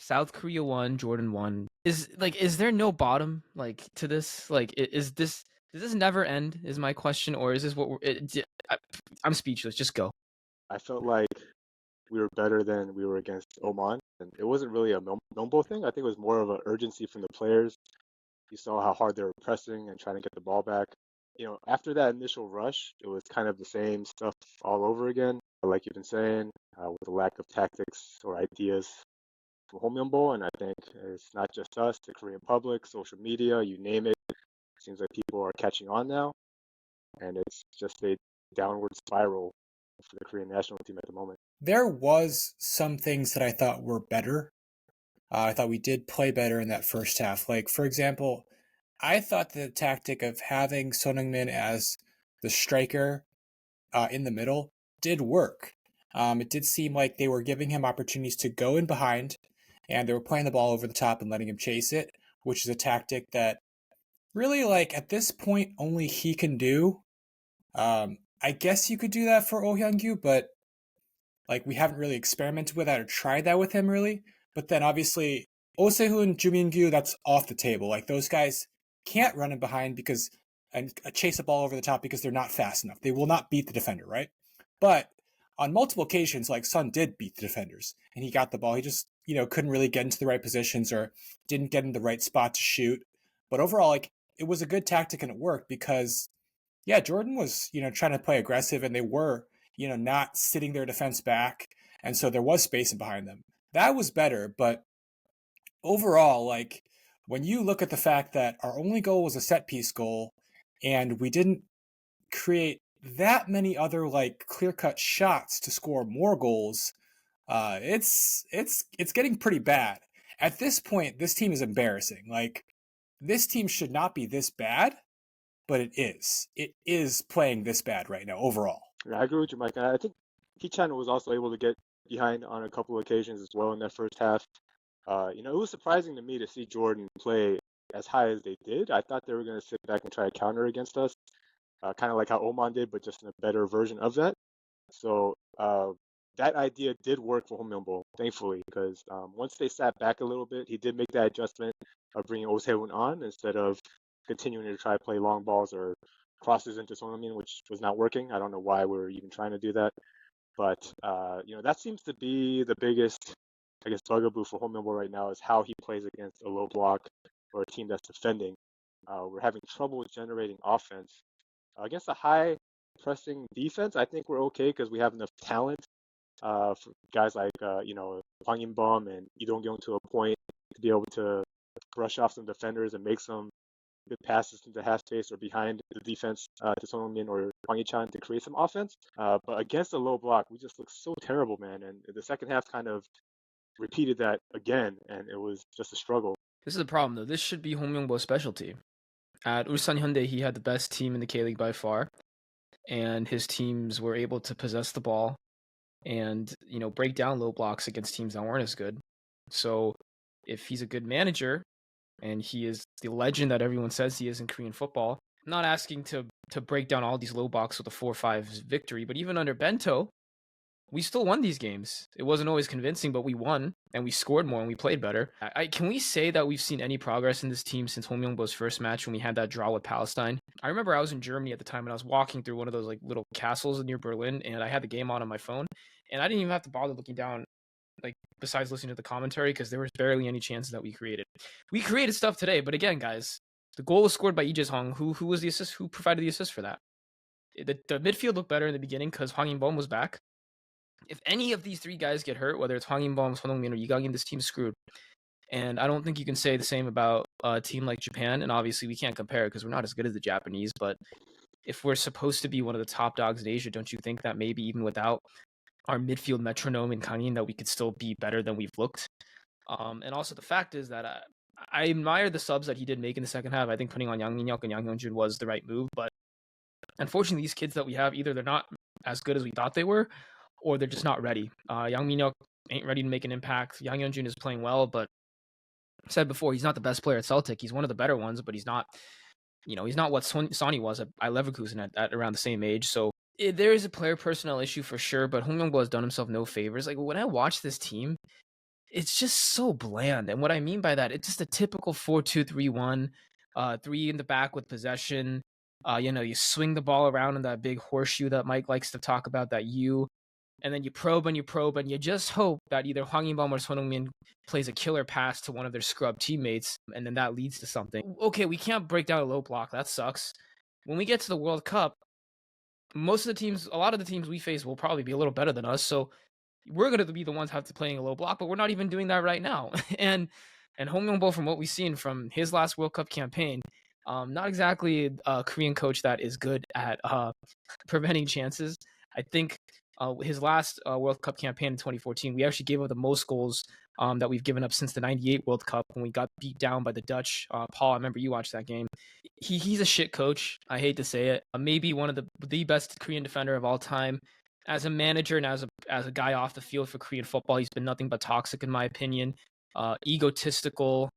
South Korea won, Jordan won. Is there no bottom to this? Is this does this never end? Is my question, or is this what I'm speechless. Just go. I felt like we were better than we were against Oman, and it wasn't really a Myung-bo thing. I think it was more of an urgency from the players. You saw how hard they were pressing and trying to get the ball back. After that initial rush, it was kind of the same stuff all over again. Like you've been saying, with the lack of tactics or ideas from Hong Myung-bo, and I think it's not just us, the Korean public, social media, you name it. Seems like people are catching on now, and it's just a downward spiral for the Korean national team at the moment. There was some things that I thought were better. I thought we did play better in that first half. Like, for example, I thought the tactic of having Son Heung-min as the striker in the middle did work. It did seem like they were giving him opportunities to go in behind, and they were playing the ball over the top and letting him chase it, which is a tactic that really, at this point, only he can do. I guess you could do that for Oh Hyun-gyu, but we haven't really experimented with that or tried that with him really. But then obviously Oh Se-hoon, Ju Min-gyu, that's off the table. Those guys can't run in behind and chase a ball over the top because they're not fast enough. They will not beat the defender, right? But on multiple occasions, Son did beat the defenders and he got the ball. He just, couldn't really get into the right positions or didn't get in the right spot to shoot. But overall, it was a good tactic and it worked because, yeah, Jordan was, trying to play aggressive and they were, not sitting their defense back. And so there was space behind them. That was better. But overall, when you look at the fact that our only goal was a set piece goal and we didn't create that many other clear-cut shots to score more goals, it's getting pretty bad. At this point, this team is embarrassing. This team should not be this bad, but it is. It is playing this bad right now overall. Yeah, I agree with you, Mike. And I think Hee-chan was also able to get behind on a couple of occasions as well in that first half. It was surprising to me to see Jordan play as high as they did. I thought they were going to sit back and try to counter against us, kind of like how Oman did, but just in a better version of that. So that idea did work for Hong Myung-bo, thankfully, because once they sat back a little bit, he did make that adjustment of bringing Oh Se-hoon on instead of continuing to try to play long balls or crosses into Son Heung-min, which was not working. I don't know why we're even trying to do that. But, that seems to be the biggest, I guess, bugaboo for Hong Myung-bo right now is how he plays against a low block or a team that's defending. We're having trouble generating offense. Against a high pressing defense, I think we're okay because we have enough talent for guys like, Kang-in and Lee Dong-kyung to a point to be able to brush off some defenders and make some good passes into half space or behind the defense to Son Heung-min or Hwang Hee-chan to create some offense. But against a low block, we just look so terrible, man. And the second half kind of repeated that again, and it was just a struggle. This is the problem, though. This should be Hong Myung-bo's specialty. At Ulsan Hyundai, he had the best team in the K-League by far, and his teams were able to possess the ball and, break down low blocks against teams that weren't as good. So if he's a good manager, and he is the legend that everyone says he is in Korean football, I'm not asking to break down all these low blocks with a 4-5 victory, but even under Bento, we still won these games. It wasn't always convincing, but we won, and we scored more, and we played better. Can we say that we've seen any progress in this team since Hong Myung-bo's first match when we had that draw with Palestine? I remember I was in Germany at the time, and I was walking through one of those little castles near Berlin, and I had the game on my phone, and I didn't even have to bother looking down, besides listening to the commentary, because there was barely any chances that we created. We created stuff today, but again, guys, the goal was scored by Lee Jae-sung. Who was the assist? Who provided the assist for that? The midfield looked better in the beginning because Hwang In-bom was back. If any of these three guys get hurt, whether it's Hwang In-bom, Son Heung-min, or Lee Kang-in, this team's screwed. And I don't think you can say the same about a team like Japan. And obviously, we can't compare because we're not as good as the Japanese. But if we're supposed to be one of the top dogs in Asia, don't you think that maybe even without our midfield metronome in Kang-in that we could still be better than we've looked? And also the fact is that I admire the subs that he did make in the second half. I think putting on Yang Min-hyuk and Yang Hyun-jun was the right move. But unfortunately, these kids that we have, either they're not as good as we thought they were, or they're just not ready. Yang Min-hyuk ain't ready to make an impact. Yang Hyun-jun is playing well, but I said before, he's not the best player at Celtic. He's one of the better ones, but he's not, he's not what Sonny was at Leverkusen at around the same age. So there is a player personnel issue for sure, but Hong Myung-bo has done himself no favors. When I watch this team, it's just so bland. And what I mean by that, it's just a typical 4-2-3-1, 3 in the back with possession. You swing the ball around in that big horseshoe that Mike likes to talk about, that U, and then you probe and you probe, and you just hope that either Hwang In-bom or Son Heung-min plays a killer pass to one of their scrub teammates, and then that leads to something. Okay, we can't break down a low block. That sucks. When we get to the World Cup, a lot of the teams we face will probably be a little better than us. So we're going to be the ones have to playing a low block, but we're not even doing that right now. and Hong Myung-bo, from what we've seen from his last World Cup campaign, not exactly a Korean coach that is good at preventing chances. I think his last World Cup campaign in 2014, we actually gave up the most goals that we've given up since the '98 World Cup when we got beat down by the Dutch. Paul, I remember you watched that game. He's a shit coach. I hate to say it. Maybe one of the best Korean defender of all time. As a manager and as a guy off the field for Korean football, he's been nothing but toxic, in my opinion. Egotistical,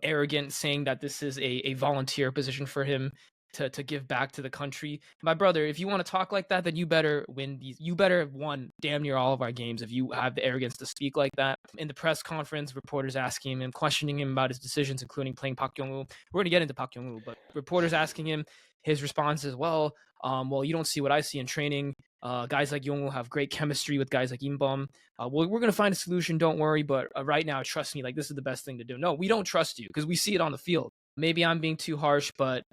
arrogant, saying that this is a volunteer position for him to give back to the country. My brother, if you want to talk like that, then you better win these. You better have won damn near all of our games if you have the arrogance to speak like that. In the press conference, reporters asking him, questioning him about his decisions, including playing Park Young-woo. We're going to get into Park Young-woo, but reporters asking him, his response is, well, you don't see what I see in training. Guys like Young will have great chemistry with guys like In-bom. We're going to find a solution, don't worry, but right now, trust me, like, this is the best thing to do. No, we don't trust you because we see it on the field. Maybe I'm being too harsh, but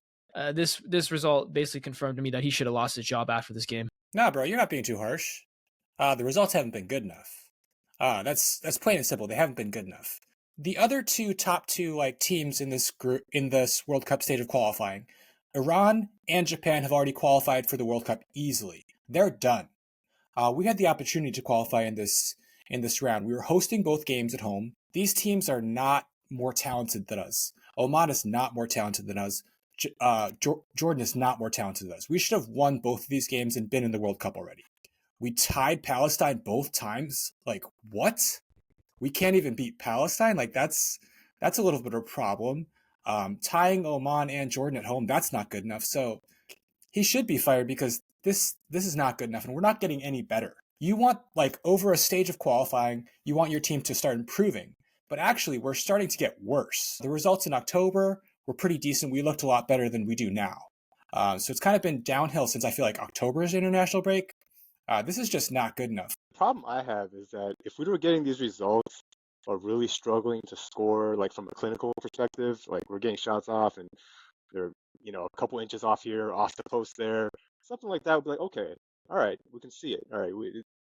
this result basically confirmed to me that he should have lost his job after this game. Nah, bro, you're not being too harsh. The results haven't been good enough. That's plain and simple. They haven't been good enough. The other top two like teams in this group in this World Cup stage of qualifying, Iran and Japan have already qualified for the World Cup easily. They're done. We had the opportunity to qualify in this round. We were hosting both games at home. These teams are not more talented than us. Oman is not more talented than us. Jordan is not more talented than us. We should have won both of these games and been in the World Cup already. We tied Palestine both times. Like, what? We can't even beat Palestine? Like, that's a little bit of a problem. Tying Oman and Jordan at home, that's not good enough. So he should be fired because this is not good enough, and we're not getting any better. You want, like, over a stage of qualifying, you want your team to start improving. But actually, we're starting to get worse. The results in October were pretty decent. We looked a lot better than we do now. So it's kind of been downhill since I feel like October's international break. This is just not good enough. The problem I have is that if we were getting these results or really struggling to score, like from a clinical perspective, like we're getting shots off and they're, a couple inches off here, off the post there, something like that would be like, okay, all right, we can see it. All right,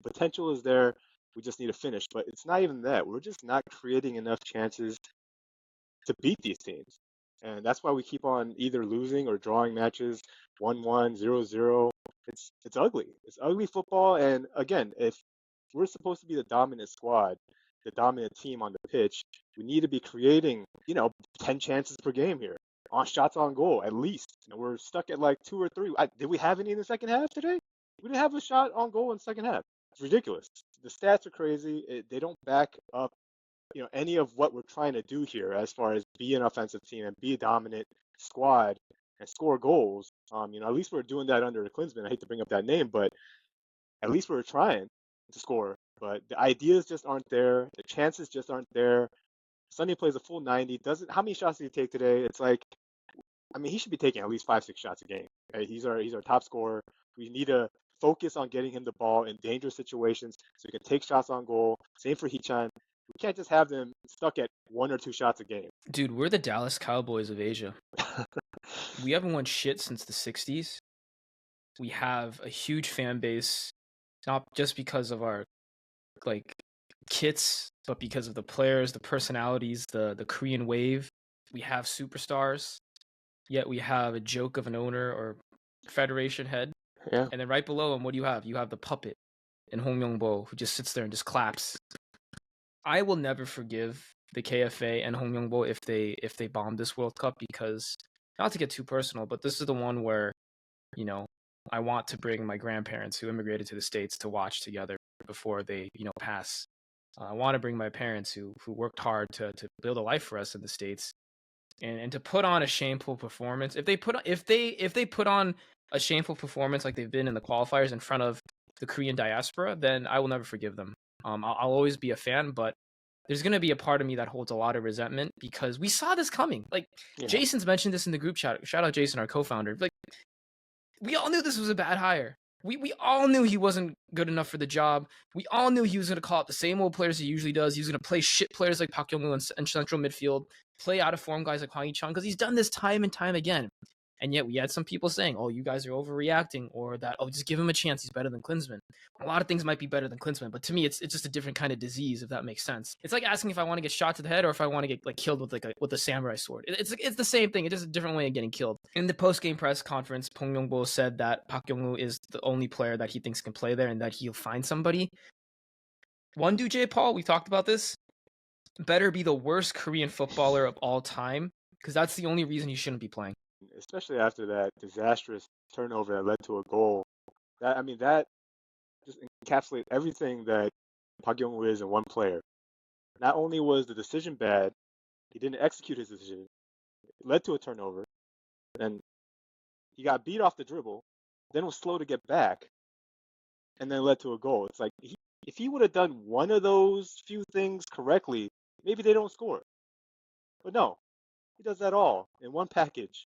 potential is there. We just need to finish. But it's not even that. We're just not creating enough chances to beat these teams. And that's why we keep on either losing or drawing matches 1-1, 0-0. It's ugly. It's ugly football. And again, if we're supposed to be the dominant squad, the dominant team on the pitch, we need to be creating, 10 chances per game here. On shots on goal, at least. We're stuck at like 2 or 3. Did we have any in the second half today? We didn't have a shot on goal in the second half. It's ridiculous. The stats are crazy. They don't back up any of what we're trying to do here as far as be an offensive team and be a dominant squad and score goals. At least we're doing that under Klinsmann. I hate to bring up that name, but at least we're trying to score. But the ideas just aren't there. The chances just aren't there. Sonny plays a full 90. How many shots did he take today? It's like, he should be taking at least 5-6 shots a game. Right? He's our top scorer. We need to focus on getting him the ball in dangerous situations so he can take shots on goal. Same for Hee-chan. We can't just have them stuck at 1 or 2 shots a game. Dude, we're the Dallas Cowboys of Asia. We haven't won shit since the 60s. We have a huge fan base, not just because of our kits, but because of the players, the personalities, the Korean wave. We have superstars, yet we have a joke of an owner or federation head. Yeah. And then right below him, what do you have? You have the puppet in Hong Myung-bo, who just sits there and just claps. I will never forgive the KFA and Hong Myung-bo if they bomb this World Cup, because, not to get too personal, but this is the one where, I want to bring my grandparents who immigrated to the States to watch together before they, pass. I want to bring my parents who worked hard to build a life for us in the States, and to put on a shameful performance. If they put on a shameful performance like they've been in the qualifiers in front of the Korean diaspora, then I will never forgive them. I'll always be a fan, but there's going to be a part of me that holds a lot of resentment because we saw this coming. Like, Jason's mentioned this in the group chat. Shout out Jason, our co-founder. Like, we all knew this was a bad hire. We all knew he wasn't good enough for the job. We all knew he was going to call up the same old players he usually does. He was going to play shit players like Park Young-woo in central midfield, play out of form guys like Hwang Hee-chan, because he's done this time and time again. And yet we had some people saying, oh, you guys are overreacting, or that, oh, just give him a chance. He's better than Klinsmann. A lot of things might be better than Klinsmann, but to me, it's just a different kind of disease, if that makes sense. It's like asking if I want to get shot to the head or if I want to get like killed with a samurai sword. It's the same thing. It's just a different way of getting killed. In the post-game press conference, Hong Myung-bo said that Park Young-woo is the only player that he thinks can play there and that he'll find somebody. One dude, J. Paul, we talked about this, better be the worst Korean footballer of all time, because that's the only reason he shouldn't be playing. Especially after that disastrous turnover that led to a goal. That just encapsulates everything that Park Young-woo is in one player. Not only was the decision bad, he didn't execute his decision. It led to a turnover, and he got beat off the dribble, then was slow to get back, and then led to a goal. It's like, if he would have done one of those few things correctly, maybe they don't score. But no, he does that all in one package.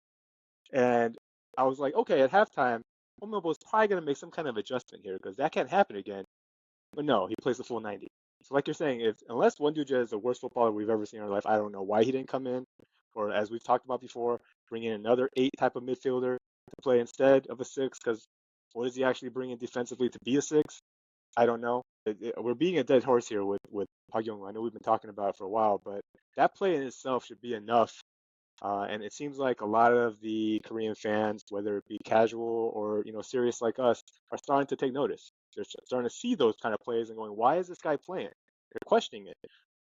And I was like, okay, at halftime, Hong Myung-bo is probably going to make some kind of adjustment here because that can't happen again. But no, he plays the full 90. So like you're saying, unless Wonduja is the worst footballer we've ever seen in our life, I don't know why he didn't come in. Or as we've talked about before, bring in another 8 type of midfielder to play instead of a 6, because what does he actually bring in defensively to be a 6? I don't know. We're being a dead horse here with Park Young-woo. I know we've been talking about it for a while, but that play in itself should be enough. And it seems like a lot of the Korean fans, whether it be casual or serious like us, are starting to take notice. They're starting to see those kind of plays and going, "Why is this guy playing?" They're questioning it.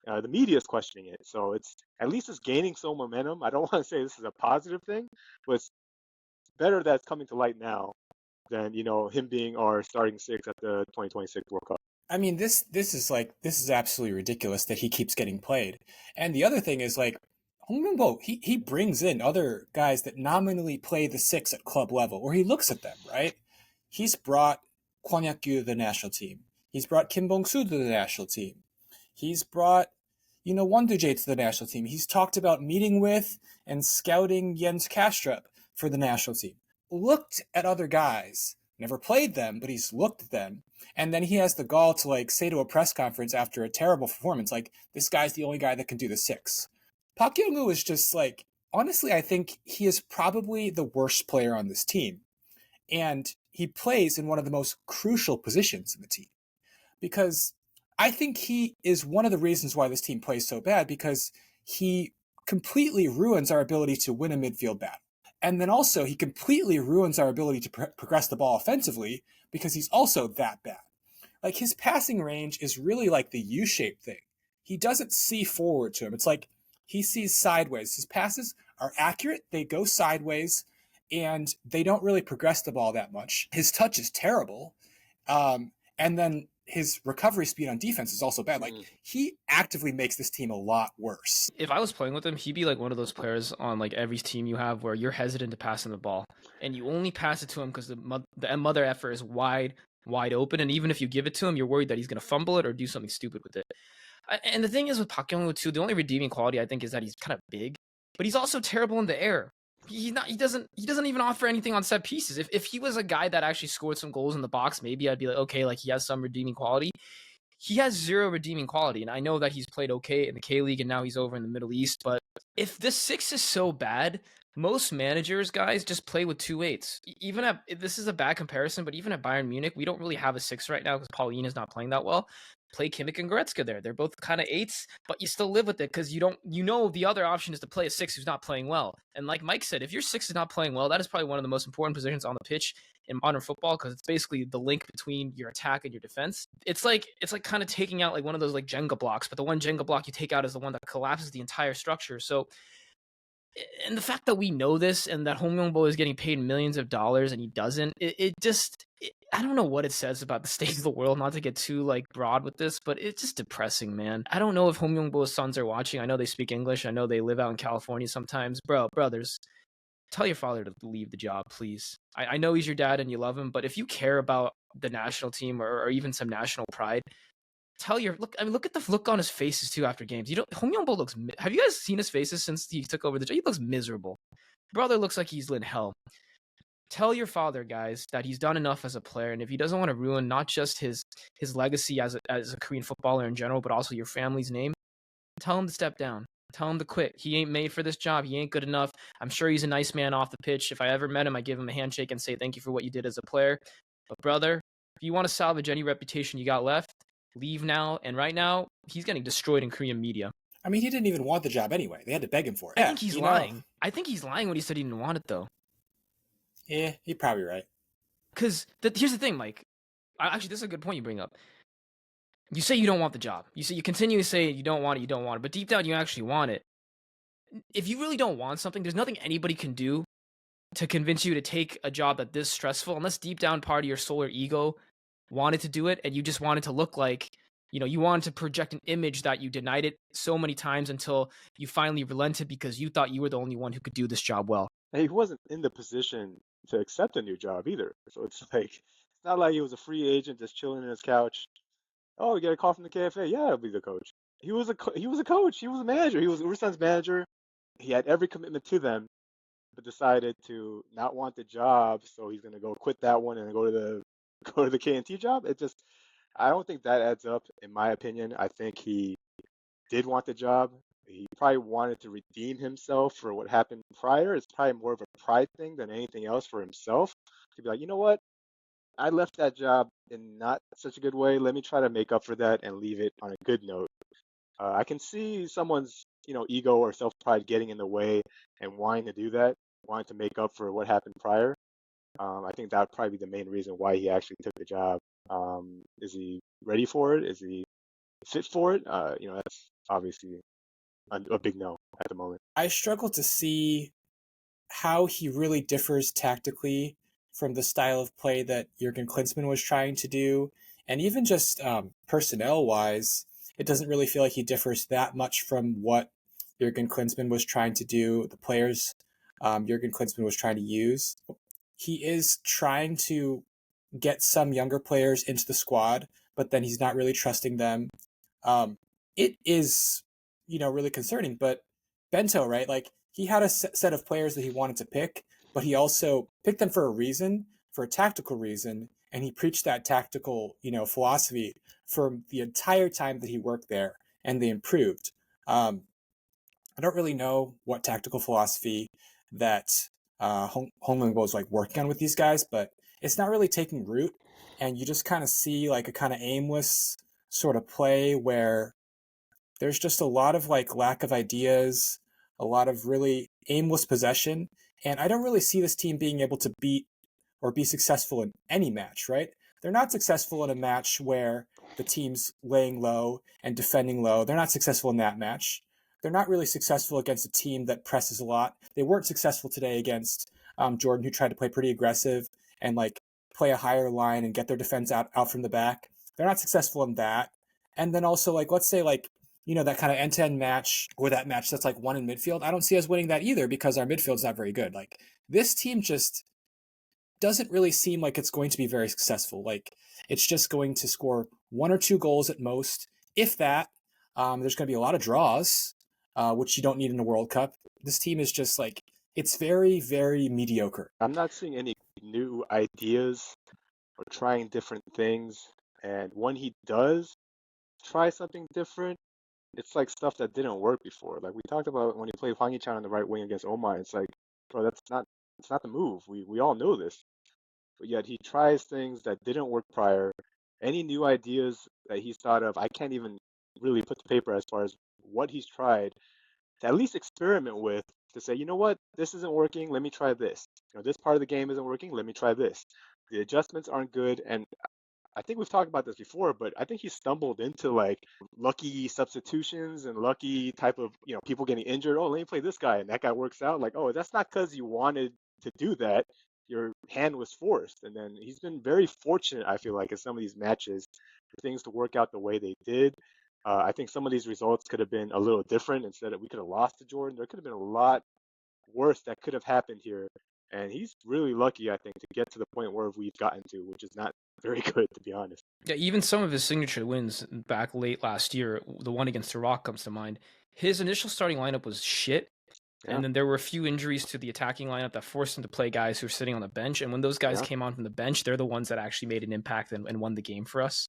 The media is questioning it. So at least it's gaining some momentum. I don't want to say this is a positive thing, but it's better that it's coming to light now than him being our starting 6 at the 2026 World Cup. I mean, this is absolutely ridiculous that he keeps getting played. And the other thing is, like, Hong Myung-bo, he brings in other guys that nominally play the 6 at club level, or he looks at them, right? He's brought Kwon Yak-gyu to the national team. He's brought Kim Bong-soo to the national team. He's brought, Won Do-jae to the national team. He's talked about meeting with and scouting Jens Kastrup for the national team. Looked at other guys, never played them, but he's looked at them. And then he has the gall to, like, say to a press conference after a terrible performance, like, this guy's the only guy that can do the 6. Park Young-woo is just, like, honestly, I think he is probably the worst player on this team. And he plays in one of the most crucial positions in the team. Because I think he is one of the reasons why this team plays so bad, because he completely ruins our ability to win a midfield battle. And then also, he completely ruins our ability to progress the ball offensively because he's also that bad. Like, his passing range is really like the U-shaped thing. He doesn't see forward to him. It's like he sees sideways. His passes are accurate. They go sideways, and they don't really progress the ball that much. His touch is terrible. And then his recovery speed on defense is also bad. Like, he actively makes this team a lot worse. If I was playing with him, he'd be like one of those players on like every team you have where you're hesitant to pass him the ball, and you only pass it to him because the mother effer is wide open, and even if you give it to him, you're worried that he's going to fumble it or do something stupid with it. And the thing is with Park Young-woo too, the only redeeming quality I think is that he's kind of big, but he's also terrible in the air. He doesn't even offer anything on set pieces. If he was a guy that actually scored some goals in the box, maybe I'd be like, okay, like he has some redeeming quality. He has zero redeeming quality, and I know that he's played okay in the K-League and now he's over in the Middle East, but if this 6 is so bad, most managers, guys, just play with 2 8s. This is a bad comparison, but even at Bayern Munich, we don't really have a 6 right now because Pauline is not playing that well. Play Kimmich and Goretzka there. They're both kind of 8s, but you still live with it because the other option is to play a 6 who's not playing well. And like Mike said, if your 6 is not playing well, that is probably one of the most important positions on the pitch in modern football because it's basically the link between your attack and your defense. It's like kind of taking out like one of those like Jenga blocks, but the one Jenga block you take out is the one that collapses the entire structure. So, and the fact that we know this and that Hong Myung-bo is getting paid millions of dollars and he doesn't, I don't know what it says about the state of the world, not to get too like broad with this, but it's just depressing, man. I don't know if Hong Myung-bo's sons are watching. I know they speak English. I know they live out in California sometimes. Brothers, tell your father to leave the job, please. I know he's your dad and you love him, but if you care about the national team or even some national pride, look at the look on his faces too after games. Hong Myung-bo looks. Have you guys seen his faces since he took over the job? He looks miserable. Brother looks like he's in hell. Tell your father, guys, that he's done enough as a player, and if he doesn't want to ruin not just his legacy as a Korean footballer in general, but also your family's name, tell him to step down. Tell him to quit. He ain't made for this job. He ain't good enough. I'm sure he's a nice man off the pitch. If I ever met him, I give him a handshake and say thank you for what you did as a player. But brother, if you want to salvage any reputation you got left, leave now. And right now, he's getting destroyed in Korean media. I mean, he didn't even want the job anyway. They had to beg him for it. I think he's lying. I think he's lying when he said he didn't want it, though. Yeah, you're probably right. Because here's the thing, Mike. Actually, this is a good point you bring up. You say you don't want the job. You continue to say you don't want it, but deep down you actually want it. If you really don't want something, there's nothing anybody can do to convince you to take a job that's this stressful, unless deep down part of your soul or ego wanted to do it, and you just wanted to look like, you wanted to project an image that you denied it so many times until you finally relented because you thought you were the only one who could do this job well. He wasn't in the position to accept a new job either. So it's not like he was a free agent just chilling in his couch. Oh, you got a call from the KFA? Yeah, I'll be the coach. He was a coach. He was a manager. He was Ulsan's manager. He had every commitment to them, but decided to not want the job, so he's gonna go quit that one and go to the K&T job. I don't think that adds up, in my opinion. I think he did want the job. He probably wanted to redeem himself for what happened prior. It's probably more of a pride thing than anything else for himself. To be like, you know what? I left that job in not such a good way. Let me try to make up for that and leave it on a good note. I can see someone's, ego or self-pride getting in the way and wanting to do that, wanting to make up for what happened prior. I think that would probably be the main reason why he actually took the job. Is he ready for it? Is he fit for it? That's obviously a big no at the moment. I struggle to see how he really differs tactically from the style of play that Jurgen Klinsmann was trying to do. And even just personnel-wise, it doesn't really feel like he differs that much from what Jurgen Klinsmann was trying to do, the players Jurgen Klinsmann was trying to use. He is trying to get some younger players into the squad, but then he's not really trusting them. It is, really concerning, but Bento, right? Like, he had a set of players that he wanted to pick, but he also picked them for a reason, for a tactical reason, and he preached that tactical, philosophy for the entire time that he worked there, and they improved. I don't really know what tactical philosophy that Hong Myung-bo is like working on with these guys, but it's not really taking root, and you just kind of see like a kind of aimless sort of play where there's just a lot of like lack of ideas, a lot of really aimless possession, and I don't really see this team being able to beat or be successful in any match, right? They're not successful in a match where the team's laying low and defending low. They're not successful in that match. They're not really successful against a team that presses a lot. They weren't successful today against Jordan, who tried to play pretty aggressive and like play a higher line and get their defense out from the back. They're not successful in that. And then also, like, let's say, like, that kind of end-to-end match or that match that's like one in midfield. I don't see us winning that either because our midfield's not very good. Like, this team just doesn't really seem like it's going to be very successful. Like, it's just going to score 1 or 2 goals at most, if that. There's going to be a lot of draws, which you don't need in a World Cup. This team is just like, it's very, very mediocre. I'm not seeing any new ideas or trying different things. And when he does try something different, it's like stuff that didn't work before. Like we talked about when he played Hwang Hee-chan on the right wing against Omai. It's like, bro, it's not the move. We all know this. But yet he tries things that didn't work prior. Any new ideas that he's thought of, I can't even really put to paper as far as what he's tried to at least experiment with, to say, you know what, this isn't working, let me try this. This part of the game isn't working, let me try this. The adjustments aren't good, and I think we've talked about this before, but I think he stumbled into like lucky substitutions and lucky type of, people getting injured. Oh, let me play this guy, and that guy works out. Like, oh, that's not because you wanted to do that. Your hand was forced. And then he's been very fortunate, I feel like, in some of these matches for things to work out the way they did. I think some of these results could have been a little different. Instead of we could have lost to Jordan, there could have been a lot worse that could have happened here And he's really lucky, I think, to get to the point where we've gotten to, which is not very good, to be honest. Yeah, even some of his signature wins back late last year, the one against Iraq comes to mind. His initial starting lineup was shit. Yeah. And then there were a few injuries to the attacking lineup that forced him to play guys who were sitting on the bench. And when those guys came on from the bench, they're the ones that actually made an impact and won the game for us.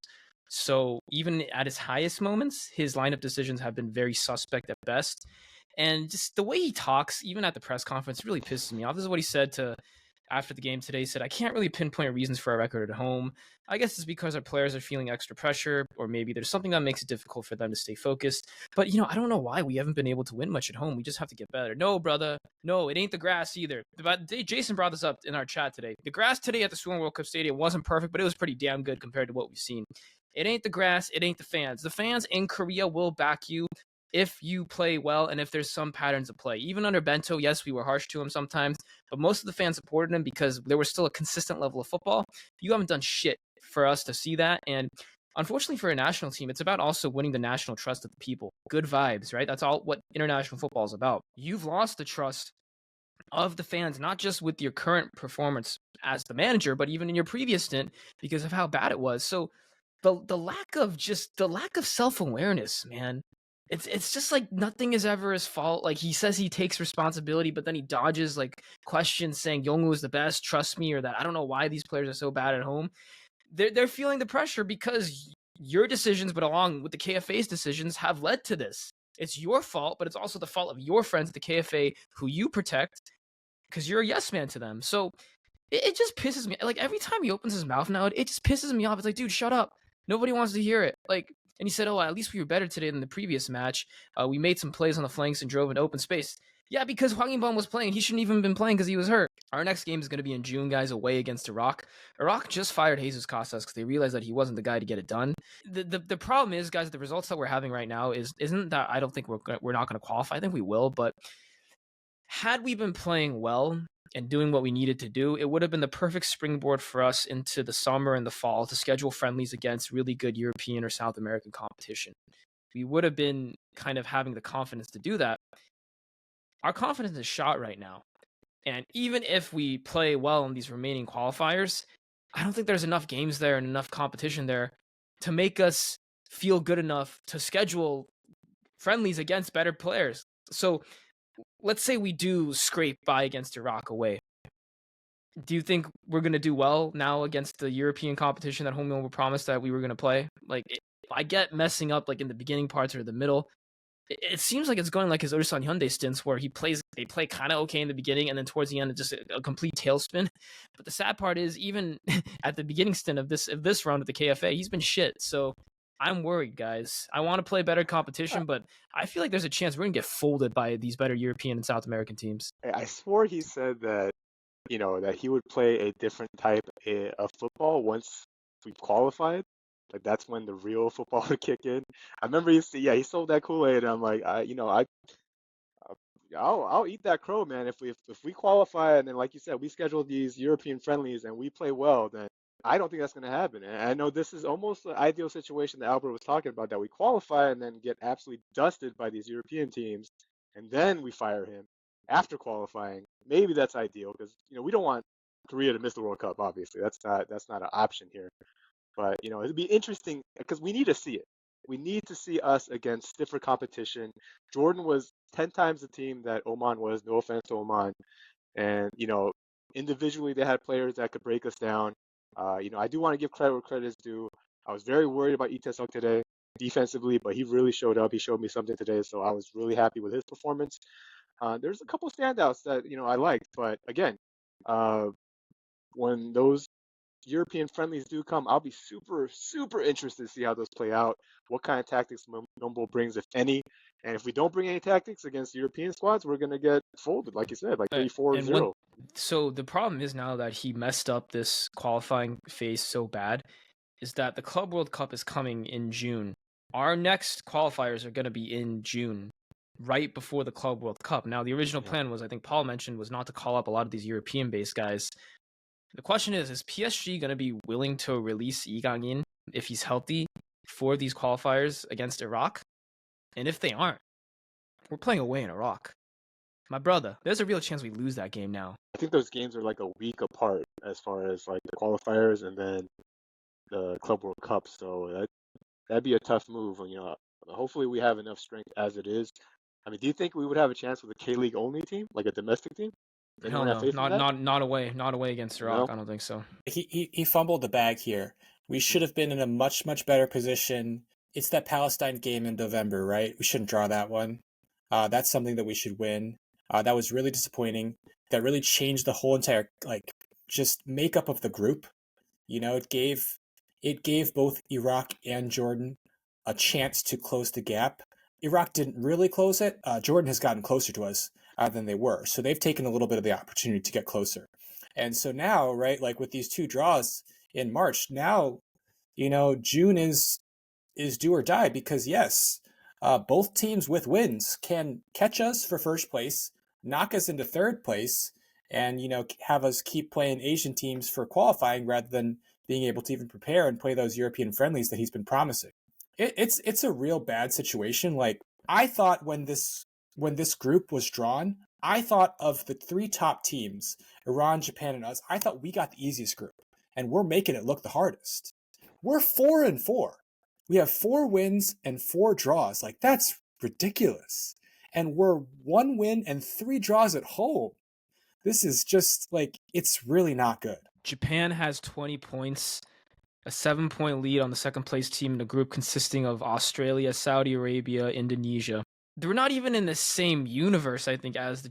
So even at his highest moments, his lineup decisions have been very suspect at best. And just the way he talks, even at the press conference, really pisses me off. This is what he said after the game today. He said, "I can't really pinpoint reasons for our record at home. I guess it's because our players are feeling extra pressure, or maybe there's something that makes it difficult for them to stay focused. But, I don't know why we haven't been able to win much at home. We just have to get better." No, brother. No, it ain't the grass either. But Jason brought this up in our chat today. The grass today at the Swimming World Cup Stadium wasn't perfect, but it was pretty damn good compared to what we've seen. It ain't the grass. It ain't the fans. The fans in Korea will back you if you play well and if there's some patterns of play. Even under Bento, yes, we were harsh to him sometimes, but most of the fans supported him because there was still a consistent level of football. You haven't done shit for us to see that. And unfortunately for a national team, it's about also winning the national trust of the people. Good vibes, right? That's all what international football is about. You've lost the trust of the fans, not just with your current performance as the manager, but even in your previous stint because of how bad it was. So the lack of self-awareness, man. It's just like nothing is ever his fault. Like he says he takes responsibility, but then he dodges like questions saying Yongu is the best, trust me, or that I don't know why these players are so bad at home. They're feeling the pressure because your decisions, but along with the KFA's decisions, have led to this. It's your fault, but it's also the fault of your friends at the KFA who you protect because you're a yes man to them. So it just pisses me. Like every time he opens his mouth now, it just pisses me off. It's like, dude, shut up. Nobody wants to hear it. Like, and he said, "Oh, at least we were better today than the previous match. We made some plays on the flanks and drove into open space." Yeah, because Hwang In-bom was playing. He shouldn't even been playing because he was hurt. Our next game is going to be in June, guys, away against Iraq. Iraq just fired Jesus Costas because they realized that he wasn't the guy to get it done. The problem is, guys, the results that we're having right now isn't that I don't think we're not going to qualify. I think we will, but had we been playing well and doing what we needed to do, it would have been the perfect springboard for us into the summer and the fall to schedule friendlies against really good European or South American competition. We would have been kind of having the confidence to do that. Our confidence is shot right now. And even if we play well in these remaining qualifiers, I don't think there's enough games there and enough competition there to make us feel good enough to schedule friendlies against better players. So let's say we do scrape by against Iraq away. Do you think we're going to do well now against the European competition that Hong Myung-bo promised that we were going to play? Like, I get messing up like in the beginning parts or the middle. It seems like it's going like his Ulsan Hyundai stints where they play kind of okay in the beginning and then towards the end it's just a complete tailspin. But the sad part is even at the beginning stint of this round at the KFA, he's been shit. So I'm worried, guys. I want to play better competition, but I feel like there's a chance we're going to get folded by these better European and South American teams. I swore he said that, that he would play a different type of football once we qualified. Like that's when the real football would kick in. I remember he sold that Kool-Aid, and I'm like, I'll eat that crow, man. If we qualify and then, like you said, we schedule these European friendlies and we play well, then I don't think that's going to happen. And I know this is almost the ideal situation that Albert was talking about, that we qualify and then get absolutely dusted by these European teams, and then we fire him after qualifying. Maybe that's ideal because we don't want Korea to miss the World Cup. Obviously, that's not an option here. But it'd be interesting because we need to see it. We need to see us against stiffer competition. Jordan was 10 times the team that Oman was. No offense to Oman, and individually they had players that could break us down. I do want to give credit where credit is due. I was very worried about Itaesuk today defensively, but he really showed up. He showed me something today, so I was really happy with his performance. There's a couple standouts that I liked, but again, when those European friendlies do come, I'll be super, super interested to see how those play out, what kind of tactics Myung-bo brings, if any. And if we don't bring any tactics against European squads, we're going to get folded, like you said, like 3-4-0. So the problem is now that he messed up this qualifying phase so bad is that the Club World Cup is coming in June. Our next qualifiers are going to be in June, right before the Club World Cup. Now, the original plan was, I think Paul mentioned, was not to call up a lot of these European-based guys. The question is PSG going to be willing to release Kang-in if he's healthy for these qualifiers against Iraq? And if they aren't, we're playing away in Iraq. My brother, there's a real chance we lose that game now. I think those games are like a week apart as far as like the qualifiers and then the Club World Cup. So that'd be a tough move. Hopefully we have enough strength as it is. I mean, do you think we would have a chance with a K-League only team, like a domestic team? Hell Anyone have no, faith in that? not away against Iraq. No. I don't think so. He fumbled the bag here. We should have been in a much better position. It's that Palestine game in November, right? We shouldn't draw that one. That's something that we should win. That was really disappointing. That really changed the whole entire just makeup of the group. It gave both Iraq and Jordan a chance to close the gap. Iraq didn't really close it. Jordan has gotten closer to us than they were, so they've taken a little bit of the opportunity to get closer. And so now, right, like with these 2 draws in March, now June is do or die, because yes, both teams with wins can catch us for first place, knock us into third place, and have us keep playing Asian teams for qualifying rather than being able to even prepare and play those European friendlies that he's been promising. It's a real bad situation. Like, I thought when this group was drawn, I thought of the 3 top teams, Iran, Japan, and us, I thought we got the easiest group, and we're making it look the hardest. We're 4-4. We have 4 wins and 4 draws. Like, that's ridiculous. And we're 1 win and 3 draws at home. This is just it's really not good. Japan has 20 points, a 7-point lead on the second place team in a group consisting of Australia, Saudi Arabia, Indonesia. They're not even in the same universe, I think, as the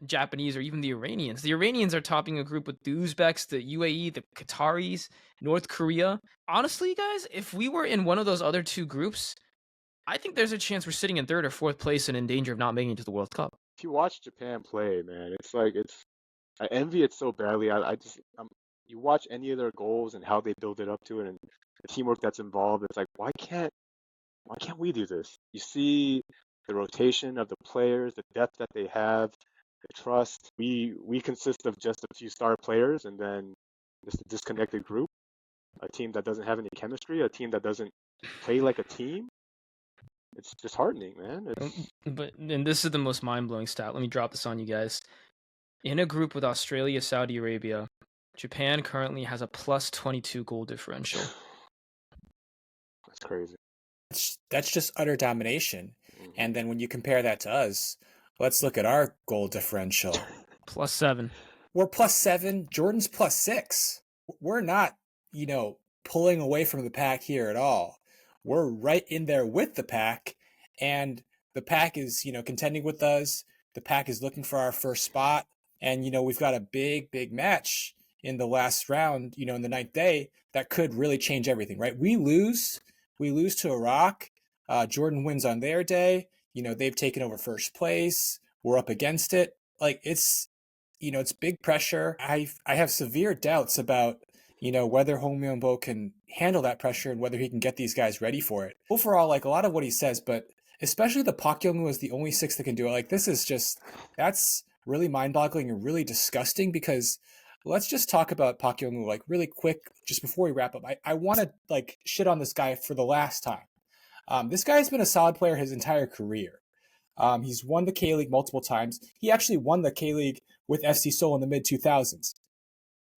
Japanese or even the Iranians. The Iranians are topping a group with the Uzbeks, the UAE, the Qataris, North Korea. Honestly, guys, if we were in one of those other 2 groups, I think there's a chance we're sitting in 3rd or 4th place and in danger of not making it to the World Cup. If you watch Japan play, man, I envy it so badly. You watch any of their goals and how they build it up to it, and the teamwork that's involved. It's like, why can't we do this? You see the rotation of the players, the depth that they have, the trust. We consist of just a few star players, and then just a disconnected group, a team that doesn't have any chemistry, a team that doesn't play like a team. It's disheartening, man. And this is the most mind-blowing stat. Let me drop this on you guys. In a group with Australia, Saudi Arabia, Japan currently has a plus 22 goal differential. That's crazy. That's just utter domination. And then when you compare that to us, let's look at our goal differential. Plus 7. We're plus 7. Jordan's plus 6. We're not, pulling away from the pack here at all. We're right in there with the pack, and the pack is, contending with us. The pack is looking for our first spot, and, we've got a big match in the last round, in the 9th day that could really change everything, right? We lose to Iraq. Jordan wins on their day. They've taken over first place. We're up against it. It's big pressure. I have severe doubts about, whether Hong Myung-bo can handle that pressure and whether he can get these guys ready for it. Overall, a lot of what he says, but especially the Park Young-woo is the only 6 that can do it. This is that's really mind-boggling and really disgusting, because let's just talk about Park Young-woo really quick just before we wrap up. I want to shit on this guy for the last time. This guy's been a solid player his entire career. He's won the K-League multiple times. He actually won the K-League with FC Seoul in the mid-2000s.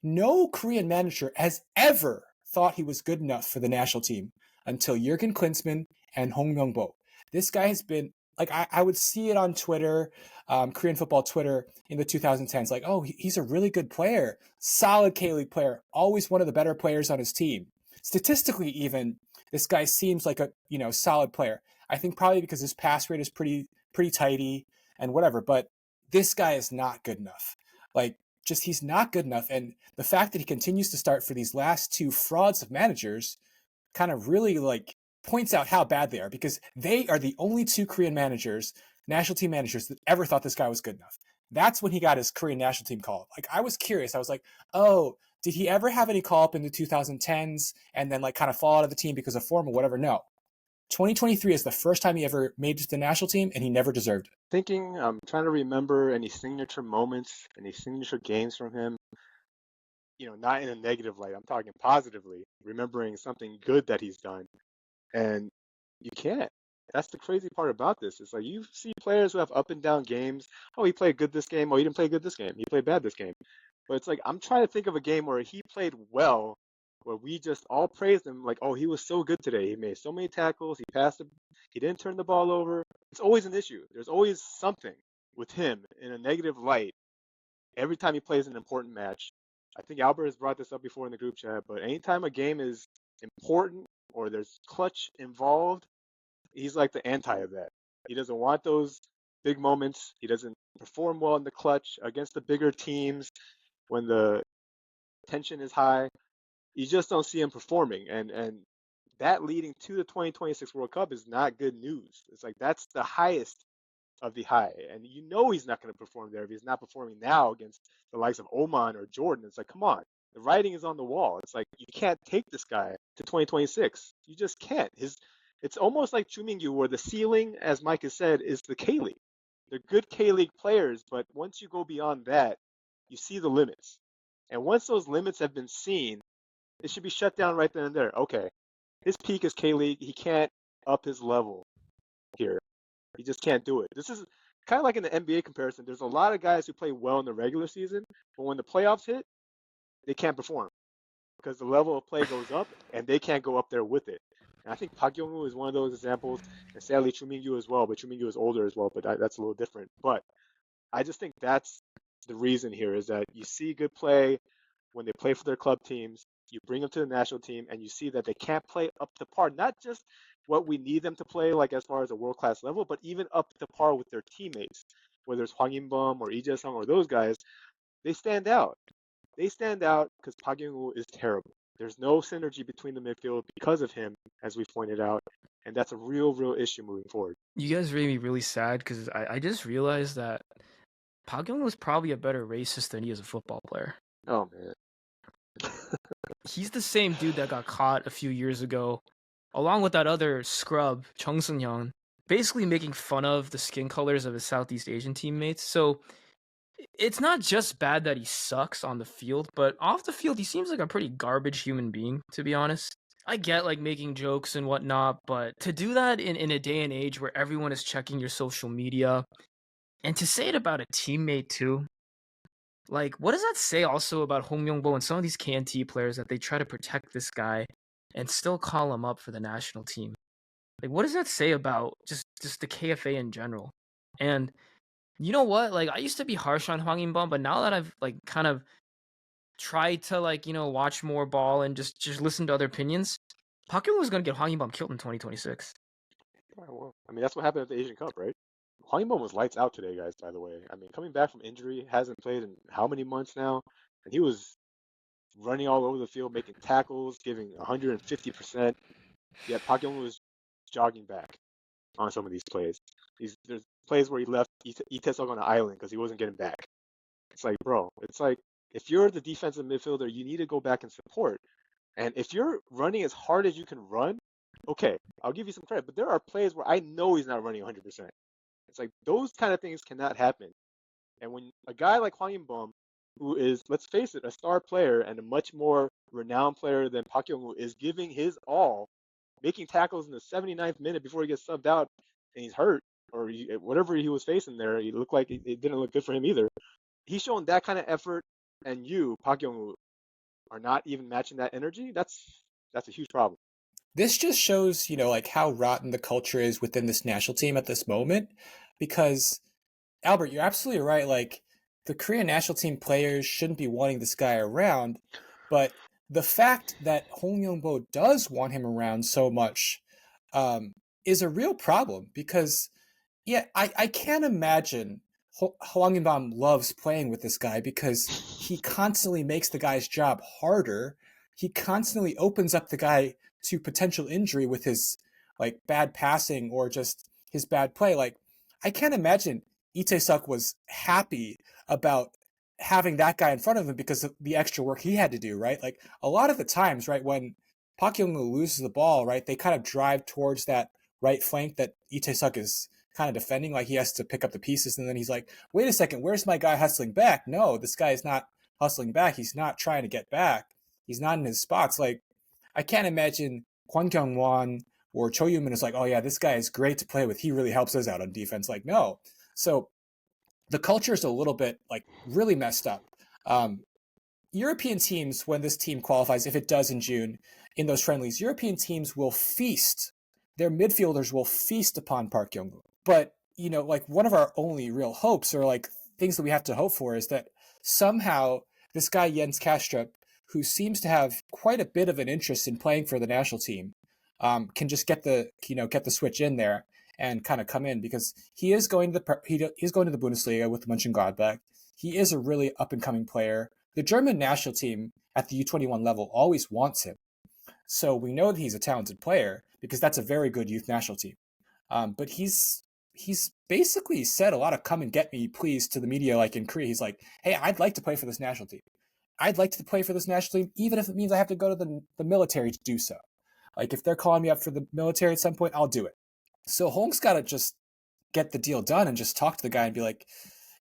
No Korean manager has ever thought he was good enough for the national team until Jurgen Klinsmann and Hong Myung-bo. This guy has been, I would see it on Twitter, Korean football Twitter in the 2010s, he's a really good player, solid K-League player, always one of the better players on his team. Statistically even, this guy seems like a, solid player. I think probably because his pass rate is pretty tidy and whatever, but this guy is not good enough. He's not good enough. And the fact that he continues to start for these last 2 frauds of managers kind of really points out how bad they are, because they are the only 2 Korean managers, national team managers, that ever thought this guy was good enough. That's when he got his Korean national team call. I was curious. I was oh, did he ever have any call up in the 2010s and then kind of fall out of the team because of form or whatever? No. 2023 is the first time he ever made it to the national team, and he never deserved it. I'm trying to remember any signature moments, any signature games from him. Not in a negative light. I'm talking positively, remembering something good that he's done. And you can't. That's the crazy part about this. It's like you see players who have up and down games. Oh, he played good this game. Oh, he didn't play good this game. He played bad this game. But it's like I'm trying to think of a game where he played well, where we just all praised him. Like, oh, he was so good today. He made so many tackles. He passed. He didn't turn the ball over. It's always an issue. There's always something with him in a negative light every time he plays an important match. I think Albert has brought this up before in the group chat, but anytime a game is important or there's clutch involved, he's like the anti of that. He doesn't want those big moments. He doesn't perform well in the clutch against the bigger teams when the tension is high. You just don't see him performing, and that leading to the 2026 World Cup is not good news. It's like that's the highest of the high, and you know he's not going to perform there if he's not performing now against the likes of Oman or Jordan. It's like, come on, the writing is on the wall. It's like you can't take this guy to 2026. You just can't. It's almost like Chu Mingyu, where the ceiling, as Mike has said, is the K League. They're good K League players, but once you go beyond that, you see the limits. And once those limits have been seen, it should be shut down right then and there. Okay, his peak is K League. He can't up his level here. He just can't do it. This is kind of like in the NBA comparison. There's a lot of guys who play well in the regular season, but when the playoffs hit, they can't perform because the level of play goes up and they can't go up there with it. And I think Park Young-woo is one of those examples, and sadly Chu Mingyu as well, but Chu Mingyu is older as well, but that's a little different. But I just think that's the reason here is that you see good play when they play for their club teams, you bring them to the national team, and you see that they can't play up to par, not just what we need them to play, like as far as a world-class level, but even up to par with their teammates, whether it's Hwang In-bum or Lee Jae-sung or those guys, they stand out. They stand out because Park Young-woo is terrible. There's no synergy between the midfield because of him, as we pointed out, and that's a real, real issue moving forward. You guys made me really sad because I just realized that Park Young was probably a better racist than he is a football player. Oh, man. He's the same dude that got caught a few years ago, along with that other scrub, Chung Seung-hyun, basically making fun of the skin colors of his Southeast Asian teammates. So it's not just bad that he sucks on the field, but off the field, he seems like a pretty garbage human being, to be honest. I get like making jokes and whatnot, but to do that in a day and age where everyone is checking your social media, and to say it about a teammate too, like what does that say also about Hong Myung-bo and some of these KNT players that they try to protect this guy and still call him up for the national team? Like what does that say about just the KFA in general? And you know what? Like I used to be harsh on Hwang In-bum, but now that I've like kind of tried to like, watch more ball and just listen to other opinions, Park Young was gonna get Hwang In-bum killed in 2026. Well, I mean, that's what happened at the Asian Cup, right? Hwang In-bum was lights out today, guys, by the way. I mean, coming back from injury, hasn't played in how many months now? And he was running all over the field, making tackles, giving 150%. Yet Park Young was jogging back on some of these plays. There's plays where he left Itaesuk on the island because he wasn't getting back. It's like, bro, it's like if you're the defensive midfielder, you need to go back and support. And if you're running as hard as you can run, okay, I'll give you some credit. But there are plays where I know he's not running 100%. It's like those kind of things cannot happen. And when a guy like Hwang In-bum, who is, let's face it, a star player and a much more renowned player than Park Young-woo, is giving his all, making tackles in the 79th minute before he gets subbed out and he's hurt, or whatever he was facing there, he looked like it didn't look good for him either. He's showing that kind of effort, and you, Park Young-woo, are not even matching that energy. That's a huge problem. This just shows, like how rotten the culture is within this national team at this moment. Because, Albert, you're absolutely right. Like, the Korean national team players shouldn't be wanting this guy around. But the fact that Hong Myung-bo does want him around so much is a real problem. Because, yeah, I can't imagine Hwang In-bum loves playing with this guy because he constantly makes the guy's job harder. He constantly opens up the guy to potential injury with his like bad passing or just his bad play. Like I can't imagine Itaesuk was happy about having that guy in front of him because of the extra work he had to do, right? Like a lot of the times, right, when Park Young-woo loses the ball, right, they kind of drive towards that right flank that Itaesuk is kind of defending, like he has to pick up the pieces, and then he's like, wait a second, where's my guy hustling back? No, this guy is not hustling back. He's not trying to get back. He's not in his spots. Like I can't imagine Kwon Kyung-won Or Cho Heung-min is like, oh yeah, this guy is great to play with. He really helps us out on defense. Like, no. So the culture is a little bit like really messed up. European teams, when this team qualifies, if it does in June, in those friendlies, European teams will feast. Their midfielders will feast upon Park Young-woo. But, like one of our only real hopes, or like things that we have to hope for, is that somehow this guy Jens Kastrup, who seems to have quite a bit of an interest in playing for the national team, can just get the switch in there and kind of come in, because he is going to the Bundesliga with Mönchengladbach. He is a really up and coming player. The German national team at the U21 level always wants him. So we know that he's a talented player because that's a very good youth national team. But he's basically said a lot of come and get me please to the media, like in Korea. He's like, hey, I'd like to play for this national team. I'd like to play for this national team, even if it means I have to go to the military to do so. Like if they're calling me up for the military at some point, I'll do it. So Hong's got to just get the deal done and just talk to the guy and be like,